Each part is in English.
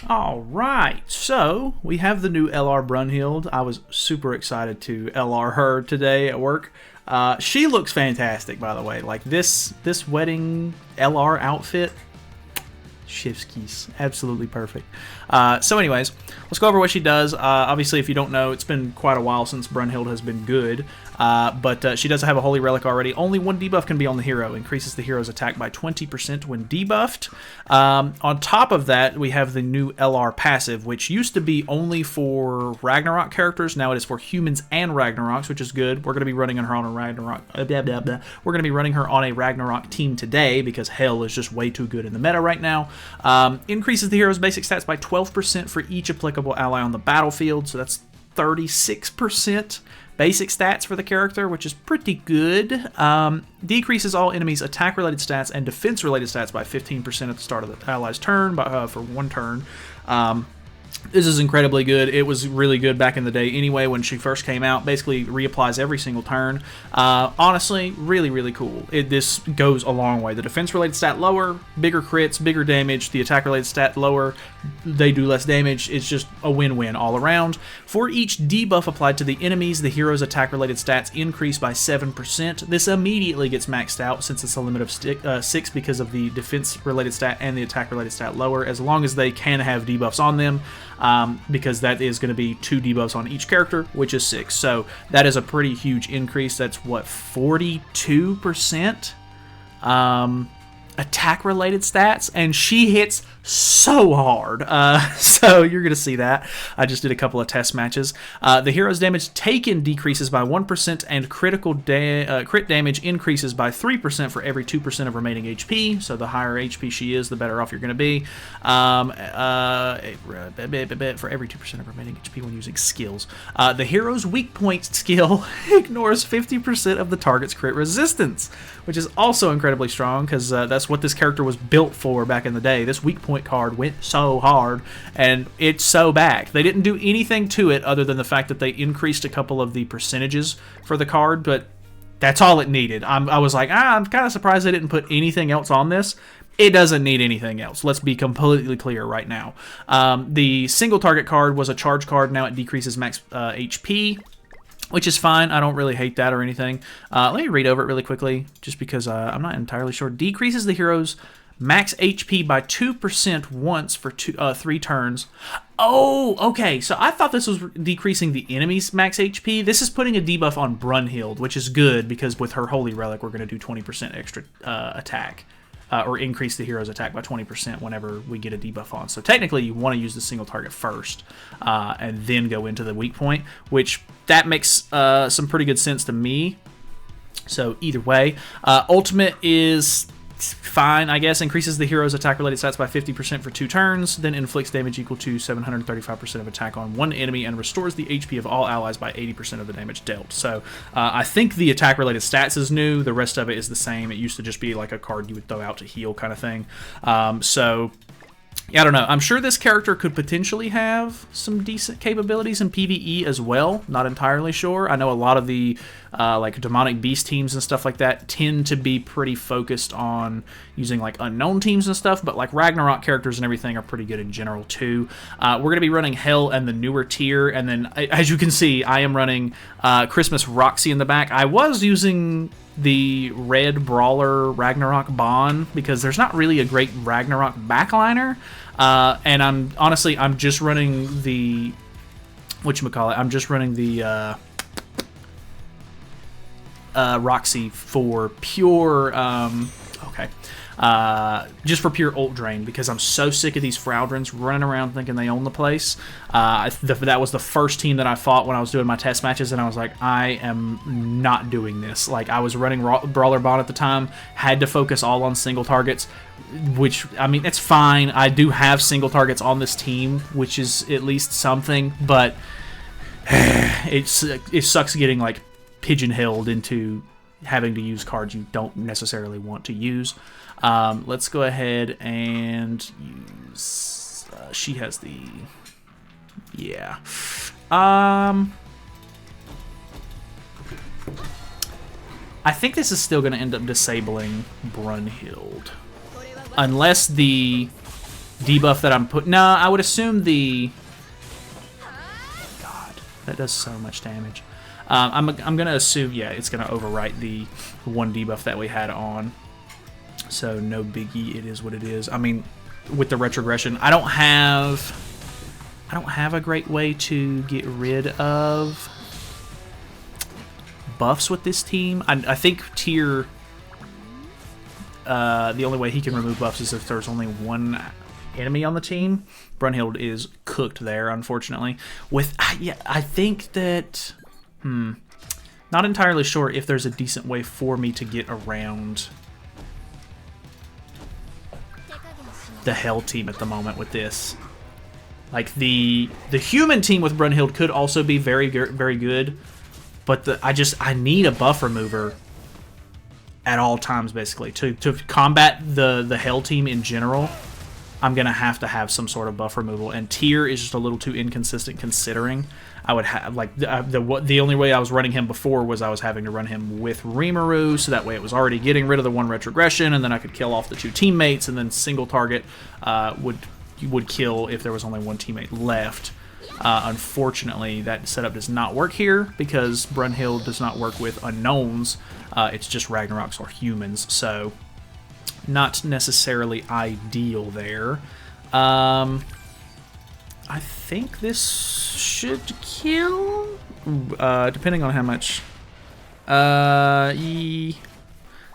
All right, so we have the new LR Brunhild. I was super excited to LR her today at work. She looks fantastic, by the way. Like this wedding LR outfit, Shivskis, absolutely perfect. So anyways, let's go over what she does. Obviously, if you don't know, it's been quite a while since Brunhild has been good. But she does have a Holy Relic already. Only one debuff can be on the hero. Increases the hero's attack by 20% when debuffed. On top of that, we have the new LR passive, which used to be only for Ragnarok characters. Now it is for humans and Ragnaroks, which is good. We're going to be running her on a Ragnarok. We're going to be running her on a Ragnarok team today because Hell is just way too good in the meta right now. Increases the hero's basic stats by 12% for each applicable ally on the battlefield. So that's 36% basic stats for the character, which is pretty good. Decreases all enemies' attack-related stats and defense-related stats by 15% at the start of the ally's turn for one turn. This is incredibly good. It was really good back in the day anyway when she first came out. Basically reapplies every single turn. Honestly, really, really cool. This goes a long way. The defense-related stat lower, bigger crits, bigger damage. The attack-related stat lower, they do less damage. It's just a win-win all around. For each debuff applied to the enemies, the hero's attack-related stats increase by 7%. This immediately gets maxed out since it's a limit of 6 because of the defense-related stat and the attack-related stat lower, as long as they can have debuffs on them. Because that is going to be 2 debuffs on each character, which is 6. So that is a pretty huge increase. That's what, 42% attack-related stats, and she hits so hard. So you're going to see that. I just did a couple of test matches. The hero's damage taken decreases by 1%, and crit damage increases by 3% for every 2% of remaining HP. So the higher HP she is, the better off you're going to be. For every 2% of remaining HP when using skills. The hero's weak point skill ignores 50% of the target's crit resistance, which is also incredibly strong because that's what this character was built for back in the day. This weak point card went so hard, and it's so back. They didn't do anything to it other than the fact that they increased a couple of the percentages for the card, but that's all it needed. I was like, I'm kind of surprised they didn't put anything else on this. It doesn't need anything else. Let's be completely clear right now. The single target card was a charge card. Now it decreases max HP, which is fine. I don't really hate that or anything. Let me read over it really quickly, just because I'm not entirely sure. Decreases the hero's max HP by 2% once for 3 turns. Oh, okay. So I thought this was decreasing the enemy's max HP. This is putting a debuff on Brunhild, which is good because with her Holy Relic, we're going to do 20% extra attack. Or increase the hero's attack by 20% whenever we get a debuff on. So technically, you want to use the single target first, and then go into the weak point, which that makes some pretty good sense to me. So either way, ultimate is fine, I guess. Increases the hero's attack-related stats by 50% for 2 turns, then inflicts damage equal to 735% of attack on one enemy, and restores the HP of all allies by 80% of the damage dealt. So I think the attack-related stats is new. The rest of it is the same. It used to just be like a card you would throw out to heal kind of thing. So yeah, I don't know. I'm sure this character could potentially have some decent capabilities in PvE as well. Not entirely sure. I know a lot of the like demonic beast teams and stuff like that tend to be pretty focused on using like unknown teams and stuff, but like Ragnarok characters and everything are pretty good in general too. We're going to be running Hell and the newer tier, and then as you can see, I am running Christmas Roxy in the back. I was using the red brawler Ragnarok Bond because there's not really a great Ragnarok backliner, and I'm just running the I'm just running the Roxy for pure just for pure ult drain, because I'm so sick of these Fraudrins running around thinking they own the place. That was the first team that I fought when I was doing my test matches, and I was like, I am not doing this. Like, I was running Brawler Bot at the time, had to focus all on single targets, which, I mean, it's fine. I do have single targets on this team, which is at least something, but it sucks getting, like, pigeonholed into having to use cards you don't necessarily want to use. Let's go ahead and use... she has the... yeah. I think this is still going to end up disabling Brunhild. Unless the debuff that I'm putting. No, I would assume the... God, that does so much damage. I'm going to assume, yeah, it's going to overwrite the one debuff that we had on. So no biggie, it is what it is. I mean, with the retrogression, I don't have a great way to get rid of buffs with this team. I think Tyr, the only way he can remove buffs is if there's only one enemy on the team. Brunhild is cooked there, unfortunately. Yeah, I think that... Not entirely sure if there's a decent way for me to get around the Hell team at the moment with this. Like, the human team with Brunhild could also be very good, but I need a buff remover at all times, basically. To combat the Hell team in general, I'm going to have some sort of buff removal, and Tyr is just a little too inconsistent considering. I would have, like, the only way I was running him before was I was having to run him with Rimuru, so that way it was already getting rid of the one retrogression, and then I could kill off the two teammates, and then single target would kill if there was only one teammate left. Unfortunately, that setup does not work here, because Brunhild does not work with unknowns. It's just Ragnaroks or humans, so not necessarily ideal there. I think this should kill, depending on how much.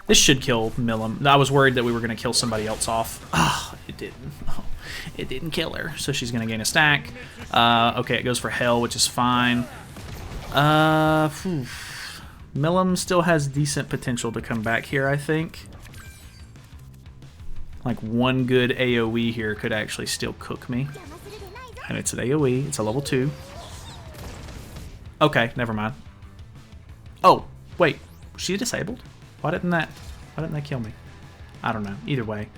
This should kill Milim. I was worried that we were going to kill somebody else off. Oh, it didn't. Oh, it didn't kill her, so she's going to gain a stack. Okay, it goes for Hell, which is fine. Milim still has decent potential to come back here, I think. Like, one good AoE here could actually still cook me. And it's an AoE. It's a level 2. Okay, never mind. Oh, wait. Was she disabled? Why didn't that kill me? I don't know. Either way.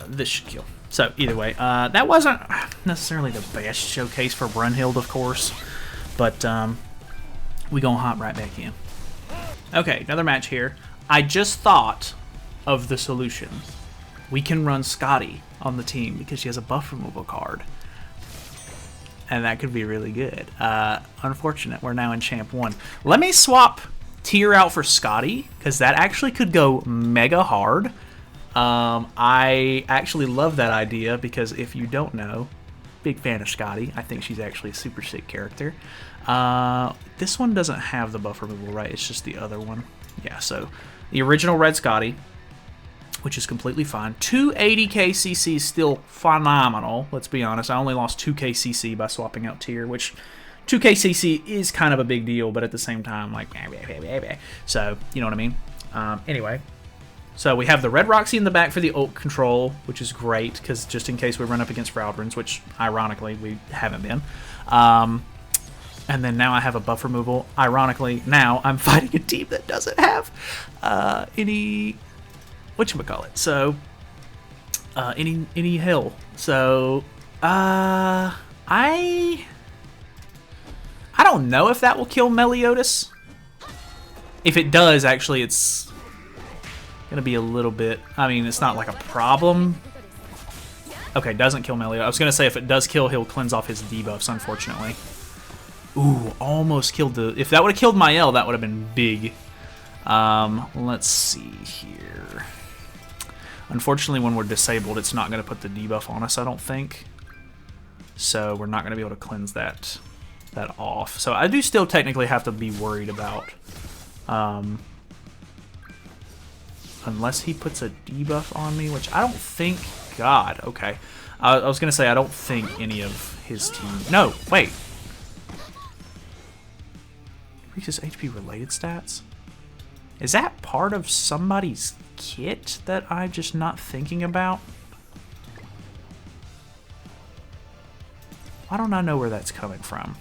This should kill. So, either way. That wasn't necessarily the best showcase for Brunhild, of course. But, we gonna hop right back in. Okay, another match here. I just thought of the solution. We can run Scotty on the team because she has a buff removal card. And that could be really good. Unfortunate, we're now in Champ 1. Let me swap Tyr out for Scotty, because that actually could go mega hard. I actually love that idea, because if you don't know, big fan of Scotty. I think she's actually a super sick character. This one doesn't have the buff removal, right? It's just the other one. Yeah, so the original Red Scotty, which is completely fine. 280k CC is still phenomenal, let's be honest. I only lost 2k CC by swapping out Tyr, which 2k CC is kind of a big deal, but at the same time, like, so, you know what I mean? Anyway, so we have the Red Roxy in the back for the ult control, which is great, because just in case we run up against Fraubrun's, which, ironically, we haven't been. And then now I have a buff removal. Ironically, now I'm fighting a team that doesn't have any... whatchamacallit, so any Hell. So I don't know if that will kill Meliodas. If it does, actually, it's gonna be a little bit, I mean, it's not like a problem. Okay, doesn't kill Meliodas. I was gonna say if it does kill, he'll cleanse off his debuffs, unfortunately. Ooh, almost killed the... If that would have killed Mael, that would have been big. Let's see here. Unfortunately, when we're disabled, it's not going to put the debuff on us, I don't think. So we're not going to be able to cleanse that off. So I do still technically have to be worried about... unless he puts a debuff on me, which I don't think... God, okay. I was going to say, I don't think any of his team... No, wait. Increases HP-related stats? Is that part of somebody's kit that I'm just not thinking about? Why don't I know where that's coming from?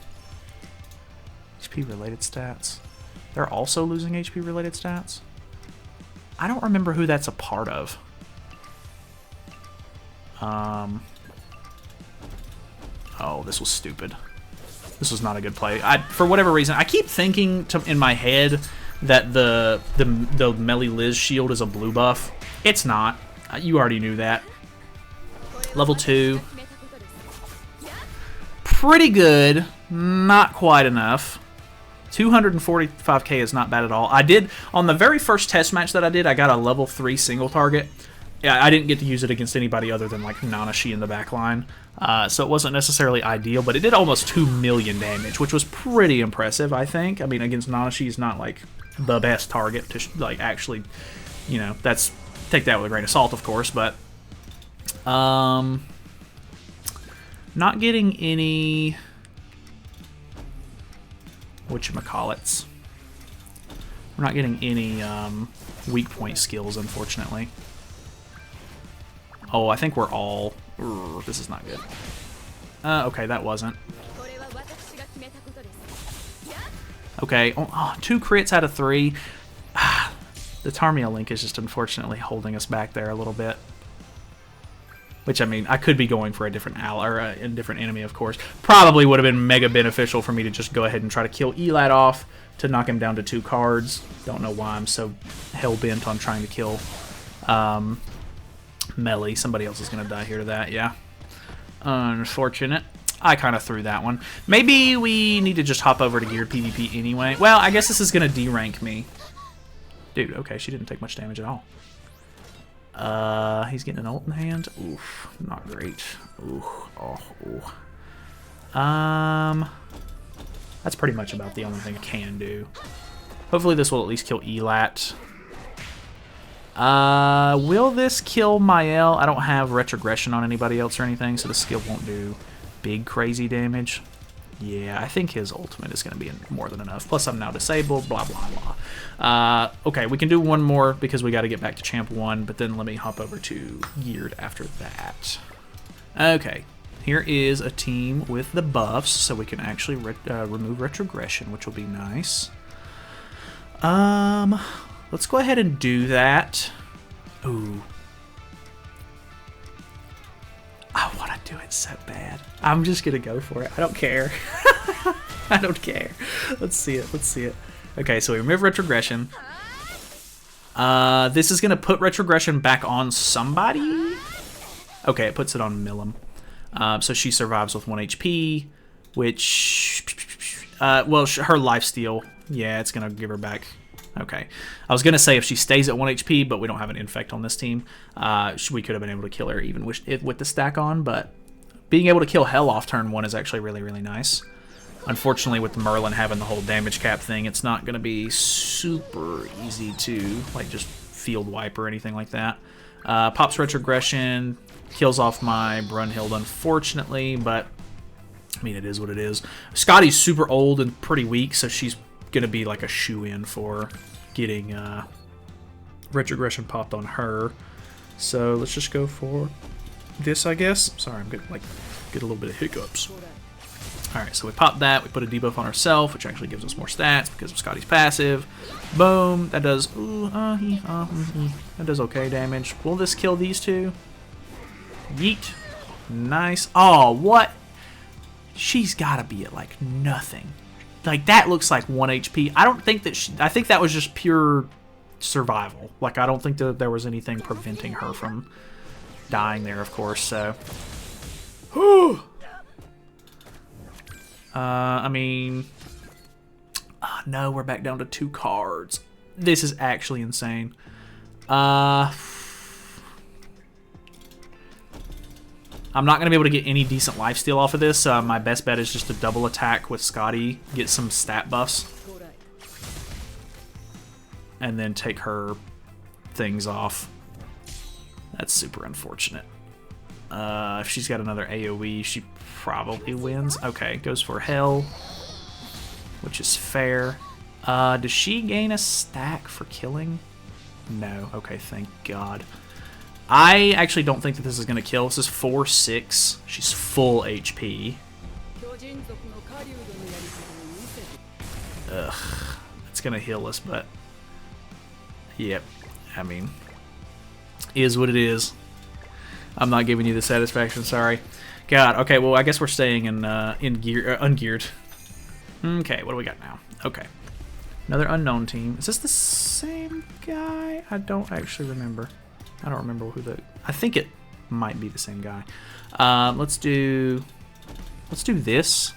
HP-related stats. They're also losing HP-related stats? I don't remember who that's a part of. Oh, this was stupid. This was not a good play. For whatever reason, I keep thinking in my head that the Melee Liz shield is a blue buff. It's not. You already knew that. Level 2. Pretty good. Not quite enough. 245k is not bad at all. I did, on the very first test match that I did, I got a level 3 single target. Yeah, I didn't get to use it against anybody other than like Nanashi in the back line. So it wasn't necessarily ideal, but it did almost 2 million damage, which was pretty impressive, I think. I mean, against Nanashi is not like the best target to like actually, you know, that's, take that with a grain of salt, of course, but not getting any whatchamacallits. We're not getting any weak point skills, unfortunately. Oh, I think we're all... this is not good. Okay, that wasn't. Okay, 2 crits out of 3. The Tarmia Link is just unfortunately holding us back there a little bit. Which, I mean, I could be going for a different ally, or a different enemy, of course. Probably would have been mega beneficial for me to just go ahead and try to kill Elat off to knock him down to 2 cards. Don't know why I'm so hell-bent on trying to kill Melee. Somebody else is going to die here to that, yeah. Unfortunate. I kind of threw that one. Maybe we need to just hop over to geared PvP anyway. Well, I guess this is going to D-rank me. Dude, okay, she didn't take much damage at all. He's getting an ult in hand. Oof, not great. Ooh, ooh. That's pretty much about the only thing I can do. Hopefully this will at least kill Elat. Will this kill Mael? I don't have retrogression on anybody else or anything, so the skill won't do big crazy damage. Yeah, I think his ultimate is going to be more than enough. Plus, I'm now disabled, blah, blah, blah. Okay, we can do one more because we got to get back to Champ 1, but then let me hop over to Geared after that. Okay, here is a team with the buffs, so we can actually remove retrogression, which will be nice. Let's go ahead and do that. Ooh. I want to do it so bad. I'm just going to go for it. I don't care. I don't care. Let's see it. Let's see it. Okay, so we remove retrogression. This is going to put retrogression back on somebody. Okay, it puts it on Milim. So she survives with 1 HP, which... well, her lifesteal. Yeah, it's going to give her back... Okay. I was going to say if she stays at 1 HP, but we don't have an infect on this team, we could have been able to kill her even with the stack on, but being able to kill Hell off turn 1 is actually really, really nice. Unfortunately, with the Merlin having the whole damage cap thing, it's not going to be super easy to like just field wipe or anything like that. Pops retrogression, kills off my Brunhild, unfortunately, but I mean, it is what it is. Scotty's super old and pretty weak, so she's going to be like a shoe-in for getting retrogression popped on her. So let's just go for this, I guess. Sorry, I'm getting like get a little bit of hiccups. Alright, so we pop that, we put a debuff on ourselves, which actually gives us more stats because of Scotty's passive. Boom, that does that does okay damage. Will this kill these two? Yeet. Nice. Oh, what? She's gotta be at like nothing. Like, that looks like 1 HP. I don't think that I think that was just pure survival. Like, I don't think that there was anything preventing her from dying there, of course, so. Whew. I mean... no, we're back down to 2 cards. This is actually insane. I'm not going to be able to get any decent lifesteal off of this. My best bet is just to double attack with Scotty, get some stat buffs, and then take her things off. That's super unfortunate. If she's got another AoE, she probably wins. Okay, goes for Hell, which is fair. Does she gain a stack for killing? No. Okay, thank God. I actually don't think that this is going to kill. This is 4-6. She's full HP. Ugh. It's going to heal us, but... Yep. I mean... Is what it is. I'm not giving you the satisfaction, sorry. God, okay, well, I guess we're staying in ungeared. Okay, what do we got now? Okay. Another unknown team. Is this the same guy? I don't actually remember. I don't remember who the... I think it... might be the same guy. Let's do this.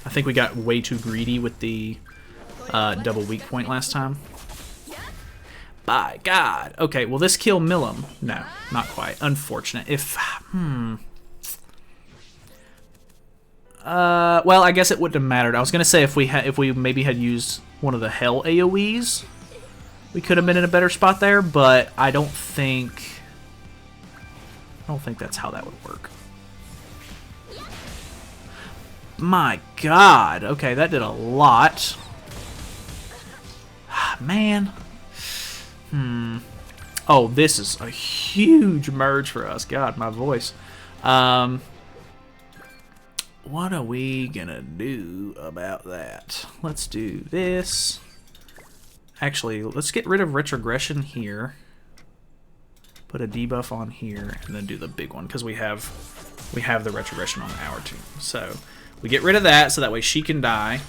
I think we got way too greedy with the double weak point last time. By God. Okay, will this kill Millum? No, not quite. Unfortunate. If well, I guess it wouldn't have mattered. I was gonna say if we maybe had used one of the Hell AoEs, we could have been in a better spot there. But I don't think that's how that would work. My God. Okay, that did a lot. Man. Oh, this is a huge merge for us. God, my voice. What are we gonna do about that? Let's do this. Actually, let's get rid of retrogression here. Put a debuff on here, and then do the big one, because we have the retrogression on our team. So we get rid of that, so that way she can die.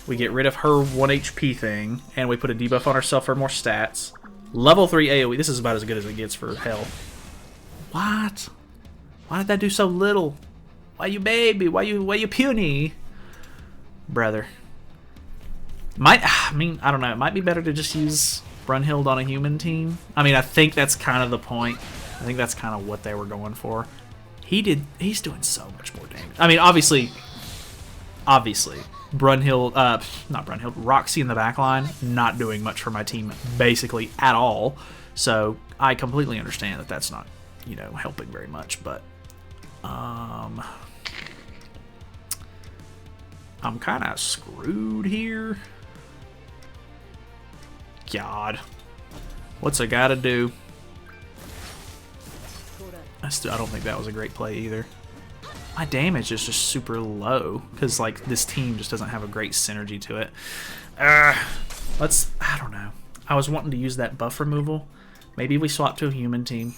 We get rid of her 1 HP thing, and we put a debuff on ourselves for more stats. Level 3 AoE. This is about as good as it gets for Hell. What? Why did that do so little? Why you baby? Why you puny? Brother. I mean, I don't know. It might be better to just use Brunhild on a human team. I mean, I think that's kind of the point. I think that's kind of what they were going for. He's doing so much more damage. I mean, obviously, Brunhild, not Brunhild, Roxy in the back line, not doing much for my team basically at all. So I completely understand that that's not, you know, helping very much. But I'm kind of screwed here. God, what's I gotta do? I don't think that was a great play either. My damage is just super low because like this team just doesn't have a great synergy to it. I don't know. I was wanting to use that buff removal. Maybe we swap to a human team.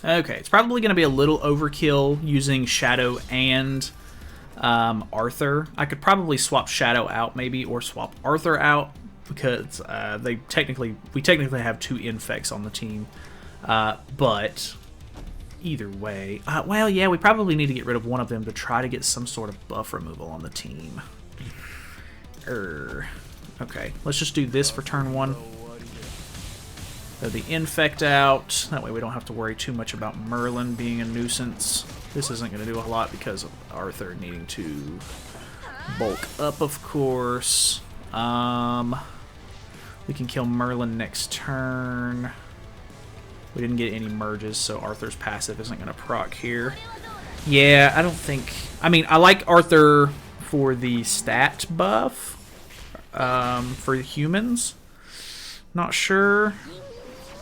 Okay, it's probably going to be a little overkill using Shadow and Arthur. I could probably swap Shadow out maybe, or swap Arthur out, because we technically have 2 infects on the team. But either way, well, yeah, we probably need to get rid of one of them to try to get some sort of buff removal on the team. Okay, let's just do this for turn 1. Throw the infect out. That way we don't have to worry too much about Merlin being a nuisance. This isn't going to do a lot because of Arthur needing to bulk up, of course. We can kill Merlin next turn. We didn't get any merges, so Arthur's passive isn't going to proc here. Yeah, I don't think... I mean, I like Arthur for the stat buff for humans. Not sure.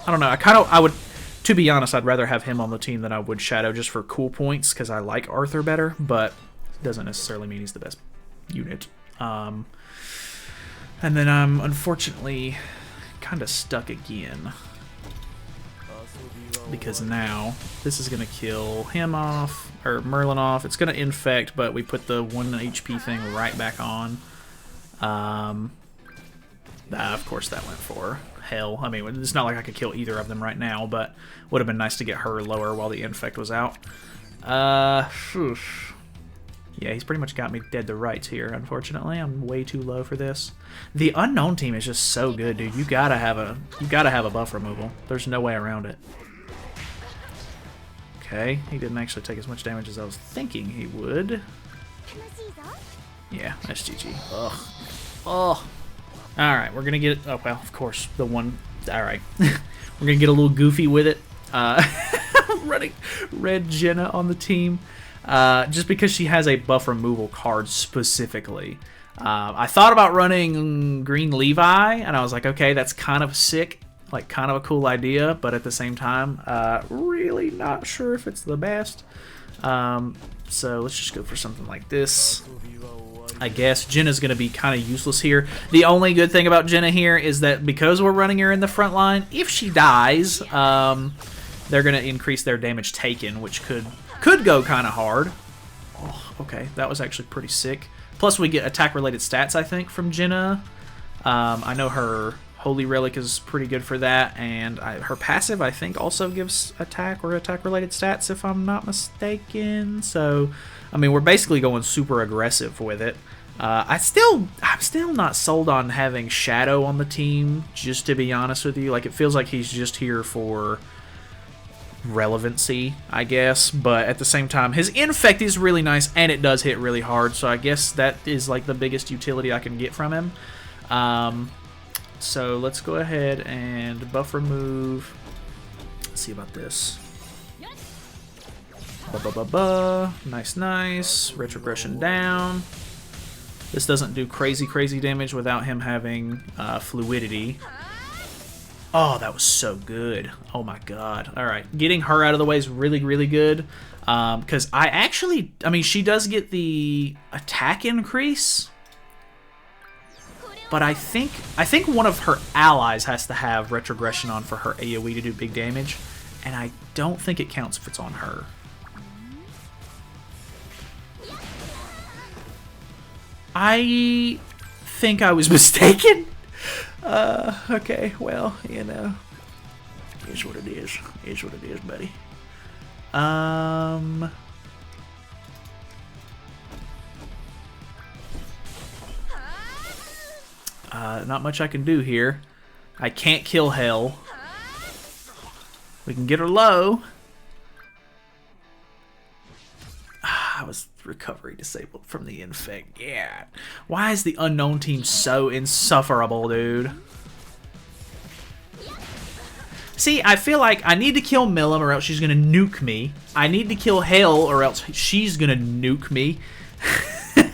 I don't know. I would... To be honest, I'd rather have him on the team than I would Shadow just for cool points, because I like Arthur better, but it doesn't necessarily mean he's the best unit. And then I'm unfortunately kind of stuck again, because now this is going to kill him off, or Merlin off. It's going to infect, but we put the 1 HP thing right back on. Of course that went for Hell. I mean, it's not like I could kill either of them right now, but would have been nice to get her lower while the infect was out. Yeah, he's pretty much got me dead to rights here, unfortunately. I'm way too low for this. The unknown team is just so good, dude. You gotta have a buff removal. There's no way around it. Okay, he didn't actually take as much damage as I was thinking he would. Yeah, that's GG. Ugh. Oh. Alright, we're gonna get... Oh, well, of course, the one... Alright. We're gonna get a little goofy with it. Running Red Jenna on the team. Just because she has a buff removal card specifically. I thought about running Green Levi, and I was like, okay, that's kind of sick. Like, kind of a cool idea, but at the same time, really not sure if it's the best. So let's just go for something like this. I guess Jenna's going to be kind of useless here. The only good thing about Jenna here is that because we're running her in the front line, if she dies, they're going to increase their damage taken, which could go kind of hard. Oh, okay, that was actually pretty sick. Plus, we get attack-related stats, I think, from Jenna. I know her Holy Relic is pretty good for that, and her passive, I think, also gives attack or attack-related stats, if I'm not mistaken. So, I mean, we're basically going super aggressive with it. I'm still not sold on having Shadow on the team, just to be honest with you. Like, it feels like he's just here for relevancy, I guess, but at the same time, his Infect is really nice, and it does hit really hard, so I guess that is, like, the biggest utility I can get from him. So let's go ahead and buff remove. Let's see about this. Nice, nice. Retrogression down. This doesn't do crazy damage without him having fluidity. Oh, that was so good. Oh my god. Alright, getting her out of the way is really good. Because I mean, she does get the attack increase. But I think one of her allies has to have retrogression on for her AoE to do big damage. And I don't think it counts if it's on her. I think I was mistaken. Okay, well, you know, is what it is. Is what it is, buddy. Not much I can do here. I can't kill Hell. We can get her low. I was recovery disabled from the Infect. Yeah. Why is the unknown team so insufferable, dude? See, I feel like I need to kill Millum or else she's going to nuke me. I need to kill Hale or else she's going to nuke me.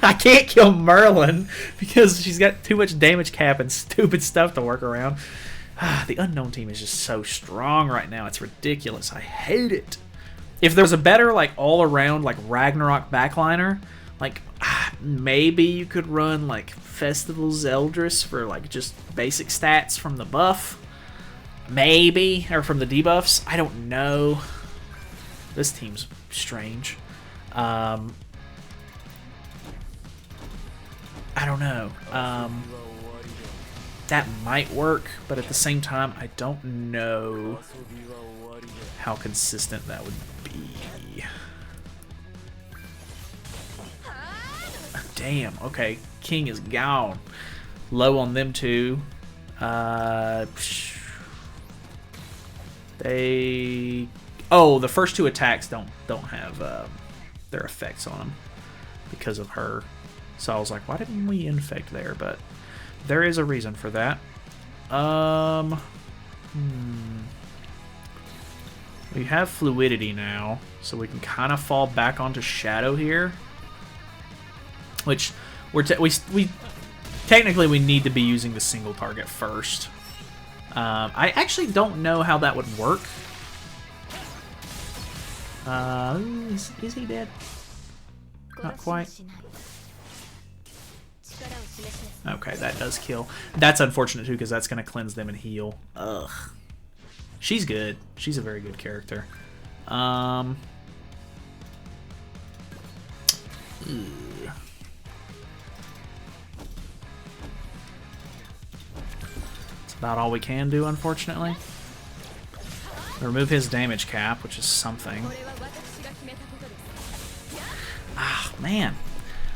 I can't kill Merlin because she's got too much damage cap and stupid stuff to work around. The unknown team is just so strong right now. It's ridiculous. I hate it. If there was a better, like, all-around, like, Ragnarok backliner, like, maybe you could run, like, Festival Zeldris for, like, just basic stats from the buff. Maybe. Or from the debuffs. I don't know. This team's strange. I don't know. That might work, but at the same time, I don't know how consistent that would be. Damn, okay. King is gone. Low on them two. They... Oh, the first two attacks don't have their effects on them because of her. So I was like, why didn't we infect there? But there is a reason for that. We have fluidity now, so we can kind of fall back onto Shadow here. Which we technically we need to be using the single target first. I actually don't know how that would work. Is he dead? Not quite. Okay, that does kill. That's unfortunate too, because that's going to cleanse them and heal. Ugh. She's good. She's a very good character. That's about all we can do, unfortunately. Remove his damage cap, which is something. Ah, man.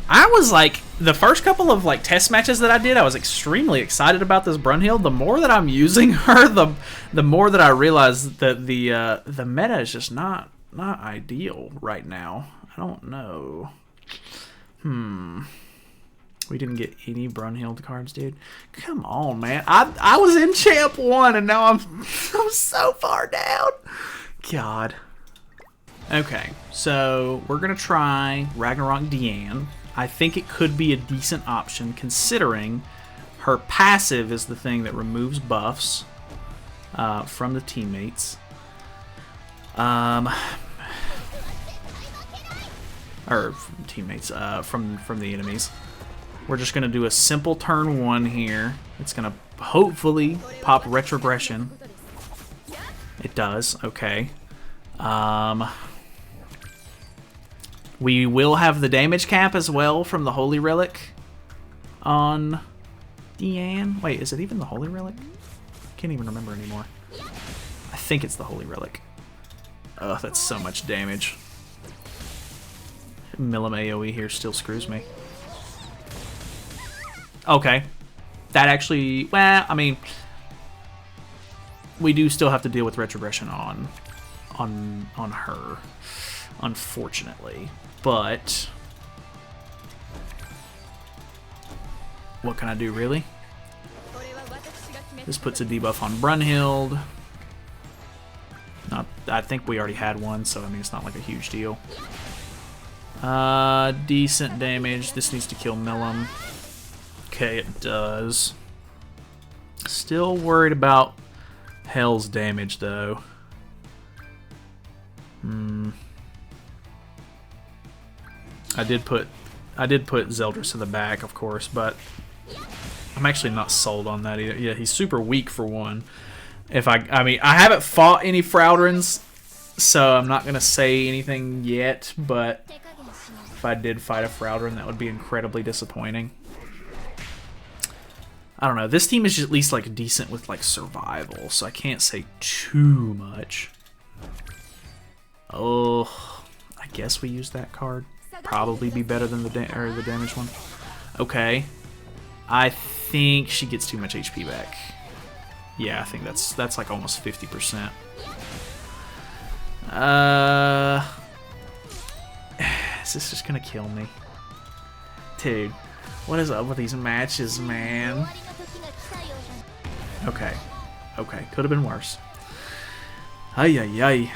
I was like, the first couple of like test matches that I did, I was extremely excited about this Brunhild. The more that I'm using her, the more that I realize that the meta is just not ideal right now. I don't know. We didn't get any Brunhild cards, dude. Come on, man. I was in Champ 1 and now I'm so far down. God. Okay, so we're gonna try Ragnarok Deanne. I think it could be a decent option considering her passive is the thing that removes buffs from the teammates. Or teammates, from the enemies. We're just going to do a simple turn 1 here. It's going to hopefully pop retrogression. It does, okay. We will have the damage cap as well from the Holy Relic on Deanne. Wait, is it even the Holy Relic? Can't even remember anymore. I think it's the Holy Relic. Ugh, that's so much damage. Millim AoE here still screws me. Okay. That actually, well, I mean, we do still have to deal with retrogression on her, unfortunately. But what can I do, really? This puts a debuff on Brunhild. I think we already had one, so I mean it's not like a huge deal. Decent damage. This needs to kill Millim. Okay, it does. Still worried about Hell's damage though. I did put Zeldris in the back, of course, but I'm actually not sold on that either. Yeah, he's super weak for one. I mean, I haven't fought any Fraudrins, so I'm not gonna say anything yet. But if I did fight a Fraudrin, that would be incredibly disappointing. I don't know. This team is at least like decent with like survival, so I can't say too much. Oh, I guess we use that card. Probably be better than the damage one. Okay, I think she gets too much HP back. Yeah, I think that's like almost 50%. Is this just gonna kill me? Dude, what is up with these matches, man? Okay. Okay, could have been worse. Ay, ay, ay.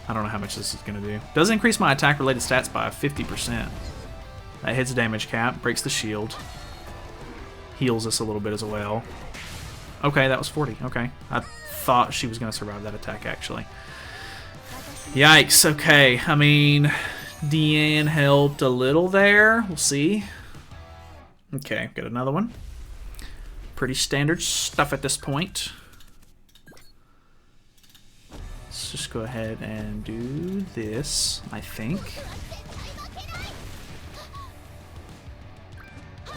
I don't know how much this is gonna do. Does increase my attack-related stats by 50%. That hits damage cap, breaks the shield. Heals us a little bit as well. Okay, that was 40. Okay. I thought she was going to survive that attack, actually. Yikes. Okay. I mean, Deanne helped a little there. We'll see. Okay, got another one. Pretty standard stuff at this point. Let's just go ahead and do this, I think.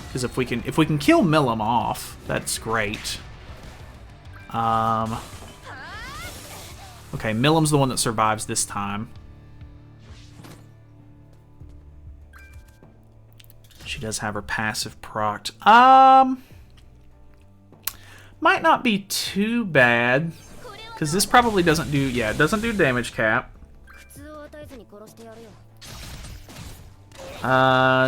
Because if we can kill Millim off, that's great. Okay, Millim's the one that survives this time. She does have her passive procced. Might not be too bad, because this probably doesn't do, yeah, it doesn't do damage cap.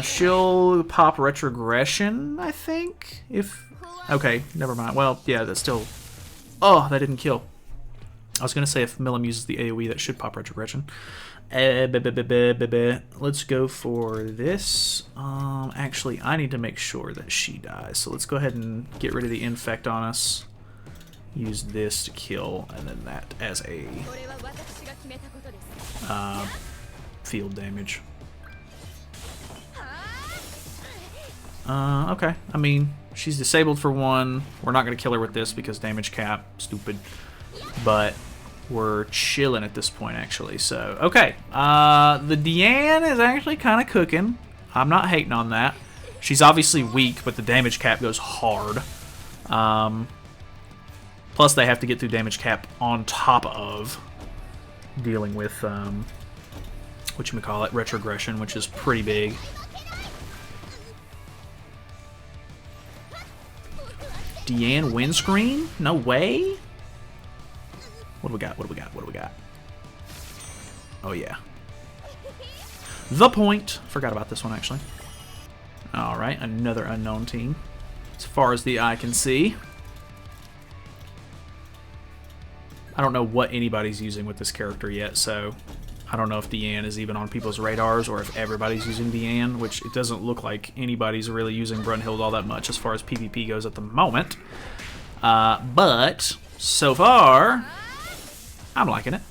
She'll pop retrogression, I think. Okay, never mind. Well, yeah, that's still. Oh, that didn't kill. I was gonna say if Millim uses the AoE, that should pop retrogression. Let's go for this. Actually, I need to make sure that she dies. So let's go ahead and get rid of the infect on us. Use this to kill, and then that as a field damage. Okay. I mean, she's disabled for one. We're not going to kill her with this because damage cap. Stupid. But we're chilling at this point, actually. So, okay. The Deanne is actually kind of cooking. I'm not hating on that. She's obviously weak, but the damage cap goes hard. Plus, they have to get through damage cap on top of dealing with, whatchamacallit, retrogression, which is pretty big. Deanne windscreen? No way? What do we got? What do we got? What do we got? Oh, yeah. The point. Forgot about this one, actually. Alright, another unknown team. As far as the eye can see. I don't know what anybody's using with this character yet, so I don't know if Deanne is even on people's radars or if everybody's using Deanne, which it doesn't look like anybody's really using Brunhild all that much as far as PvP goes at the moment. But so far, I'm liking it.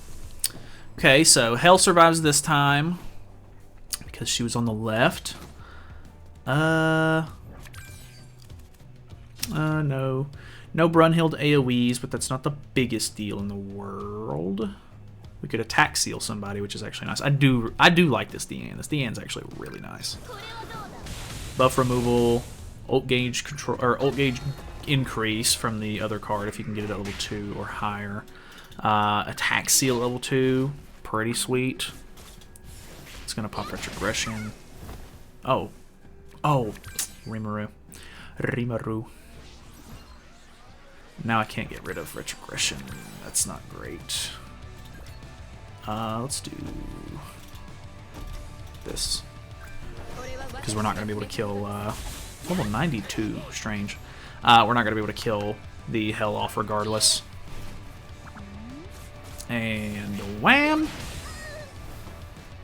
Okay, so Hell survives this time because she was on the left. No. No Brunhild AoEs, but that's not the biggest deal in the world. We could attack seal somebody, which is actually nice. I do like this Deanne. This Deanne's actually really nice. Buff removal ult gauge control or ult gauge increase from the other card if you can get it at level 2 or higher. Attack seal level 2, pretty sweet. It's gonna pop retrogression. Oh, Rimuru. Now I can't get rid of retrogression. That's not great. Let's do this because we're not gonna be able to kill level 92. Strange. We're not gonna be able to kill the hell off regardless. And wham!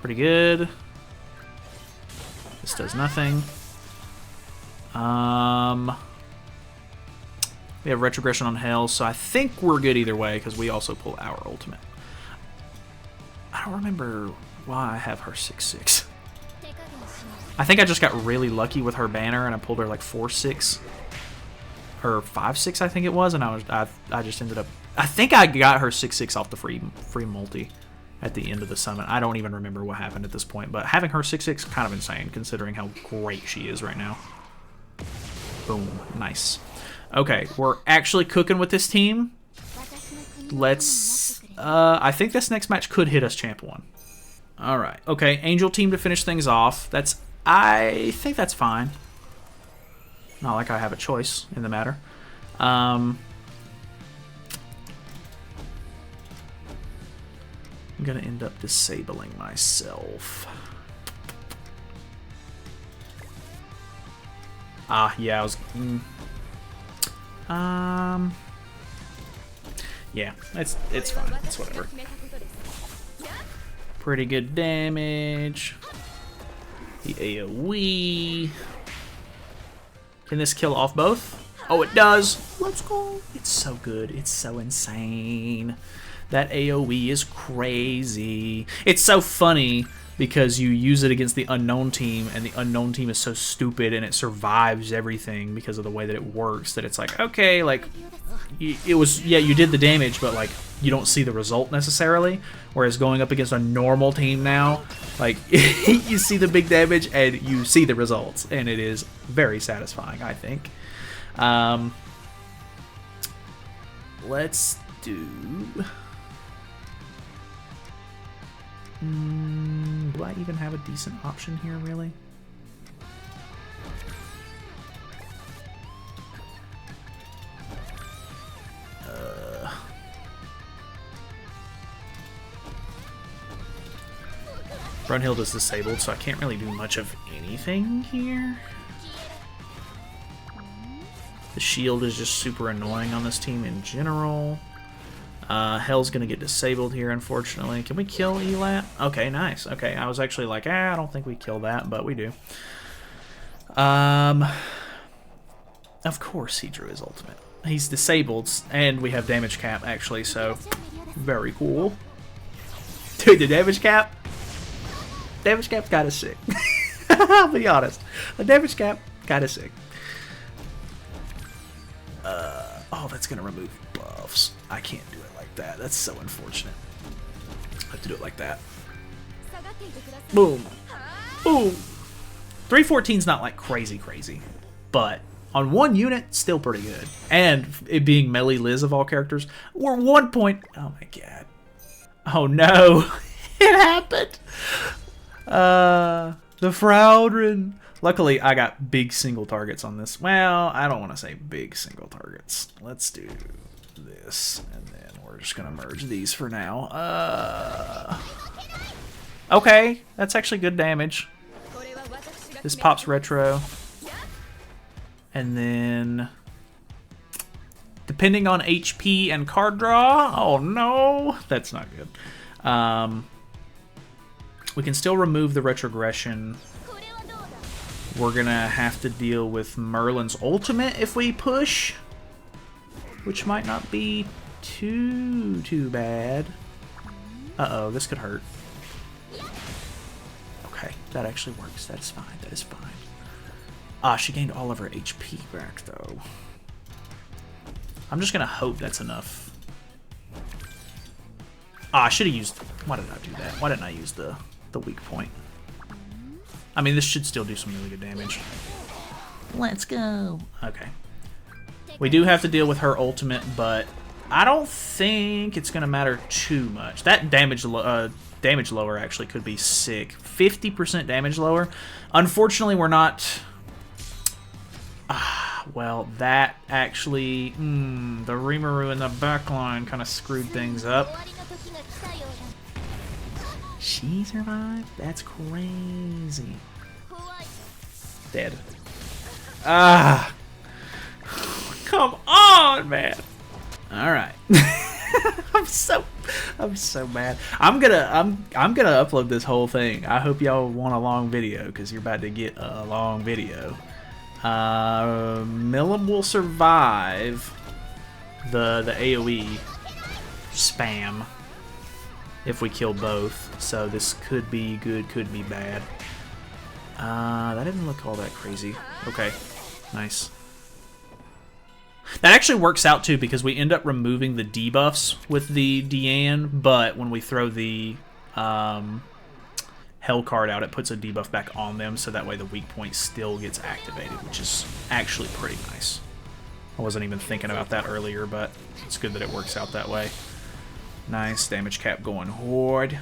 Pretty good. This does nothing. We have retrogression on hell, so I think we're good either way because we also pull our ultimate. I don't remember why I have her 6/6. I think I just got really lucky with her banner and I pulled her like 4/6 or 5/6, I think it was, and I just ended up. I think I got her 6/6 off the free multi at the end of the summon. I don't even remember what happened at this point, but having her 6/6 kind of insane considering how great she is right now. Boom, nice. Okay, we're actually cooking with this team. Let's. I think this next match could hit us champ 1. All right. Okay, Angel team to finish things off. I think that's fine. Not like I have a choice in the matter. I'm gonna end up disabling myself. Yeah, I was. Yeah, it's fine. It's whatever. Pretty good damage. The AoE. Can this kill off both? Oh, it does. Let's go. It's so good. It's so insane. That AoE is crazy. It's so funny because you use it against the unknown team, and the unknown team is so stupid, and it survives everything because of the way that it works, that it's like, okay, like, it was, yeah, you did the damage, but, like, you don't see the result necessarily, whereas going up against a normal team now, like, you see the big damage, and you see the results, and it is very satisfying, I think. Let's do... do I even have a decent option here, really? Brunhild is disabled, so I can't really do much of anything here. The shield is just super annoying on this team in general. Hell's gonna get disabled here, unfortunately. Can we kill Elat? Okay, nice. Okay, I was actually like, I don't think we kill that, but we do. Of course he drew his ultimate. He's disabled, and we have damage cap, actually, so very cool. Dude, the damage cap kinda sick. I'll be honest. The damage cap kinda sick. Oh, that's gonna remove buffs. I can't do it like that. That's so unfortunate. I have to do it like that. Boom. Boom. 314's not like crazy, but on one unit, still pretty good. And it being Melee Liz of all characters, we're 1 point. Oh my god. Oh no. It happened. The Fraudrin. Luckily, I got big single targets on this. Well, I don't want to say big single targets. Let's do this, and then we're just going to merge these for now. Okay, that's actually good damage. This pops retro. And then, depending on HP and card draw, oh no, that's not good. We can still remove the retrogression. We're gonna have to deal with Merlin's ultimate if we push, which might not be too bad. Uh-oh, this could hurt. Okay, that actually works. That is fine. That is fine. Ah, she gained all of her HP back, though. I'm just gonna hope that's enough. Ah, I should have used... Why did I do that? Why didn't I use the weak point? I mean, this should still do some really good damage. Let's go. Okay. We do have to deal with her ultimate, but I don't think it's going to matter too much. That damage lower actually could be sick. 50% damage lower. Unfortunately, we're not... well, that actually... the Rimuru in the backline kind of screwed things up. She survived? That's crazy. Dead. Come on, man. All right. I'm so mad. I'm gonna upload this whole thing. I hope y'all want a long video because you're about to get a long video. Milim will survive the AoE spam if we kill both. So this could be good, could be bad. That didn't look all that crazy. Okay, nice. That actually works out too because we end up removing the debuffs with the Diane, but when we throw the Hell card out, it puts a debuff back on them, so that way the weak point still gets activated, which is actually pretty nice. I wasn't even thinking about that earlier, but it's good that it works out that way. Nice damage cap going Horde.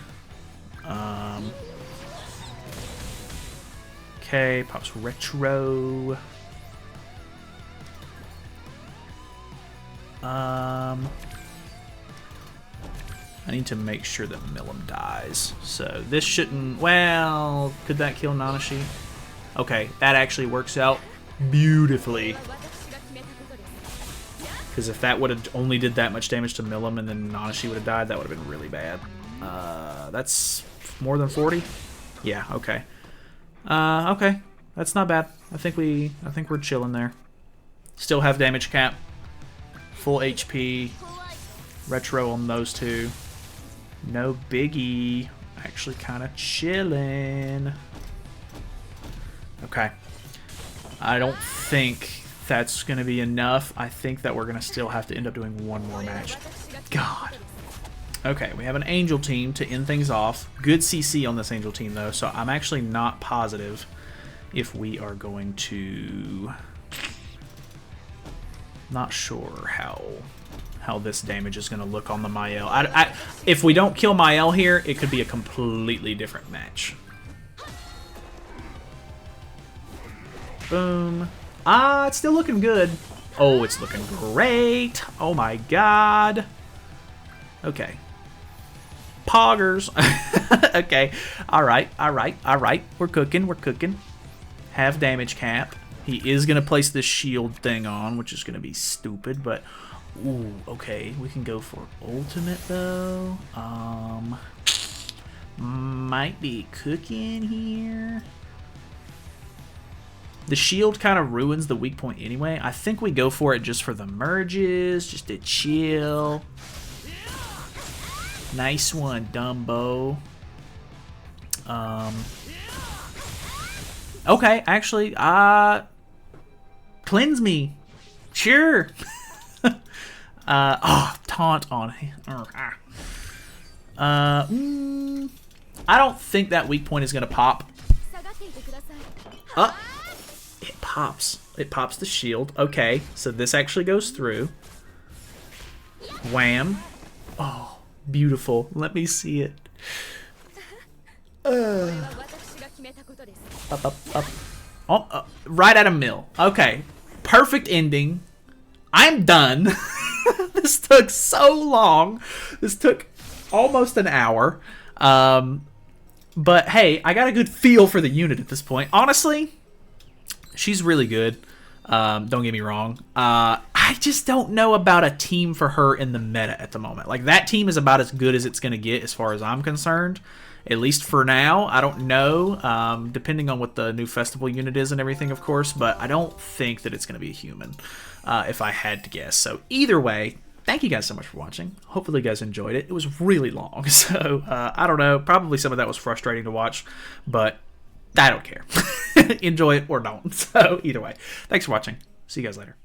Okay, pops Retro. I need to make sure that Milim dies. So this shouldn't... Well, could that kill Nanashi? Okay, that actually works out beautifully. Because if that would have only did that much damage to Milim and then Nanashi would have died, that would have been really bad. That's more than 40? Yeah, okay. Okay. That's not bad. I think we're chilling there. Still have damage cap. Full HP. Retro on those two. No biggie. Actually kind of chilling. Okay. I don't think that's going to be enough. I think that we're going to still have to end up doing one more match. God. Okay, we have an Angel team to end things off. Good CC on this Angel team, though, so I'm actually not positive if we are going to... Not sure how this damage is going to look on the Mael. If we don't kill Mael here, it could be a completely different match. Boom. It's still looking good. Oh, it's looking great. Oh my god. Okay. Poggers. Okay. Alright, alright, alright. We're cooking, we're cooking. Have damage cap. He is going to place this shield thing on, which is going to be stupid, but... Ooh, okay. We can go for ultimate, though. Might be cooking here. The shield kind of ruins the weak point anyway. I think we go for it just for the merges, just to chill. Nice one, Dumbo. Okay, actually, cleanse me. Sure. Taunt on him. I don't think that weak point is going to pop. It pops. It pops the shield. Okay, so this actually goes through. Wham. Oh, beautiful. Let me see it. Up, up, up. Oh, right at a mill. Okay, perfect ending. I'm done. This took so long. This took almost an hour. But hey, I got a good feel for the unit at this point. Honestly, she's really good. Don't get me wrong. I just don't know about a team for her in the meta at the moment. Like, that team is about as good as it's going to get as far as I'm concerned. At least for now. I don't know, depending on what the new festival unit is and everything, of course, but I don't think that it's going to be a human, if I had to guess. So either way, thank you guys so much for watching. Hopefully you guys enjoyed it. It was really long, so I don't know. Probably some of that was frustrating to watch, but I don't care. Enjoy it or don't. So either way, thanks for watching. See you guys later.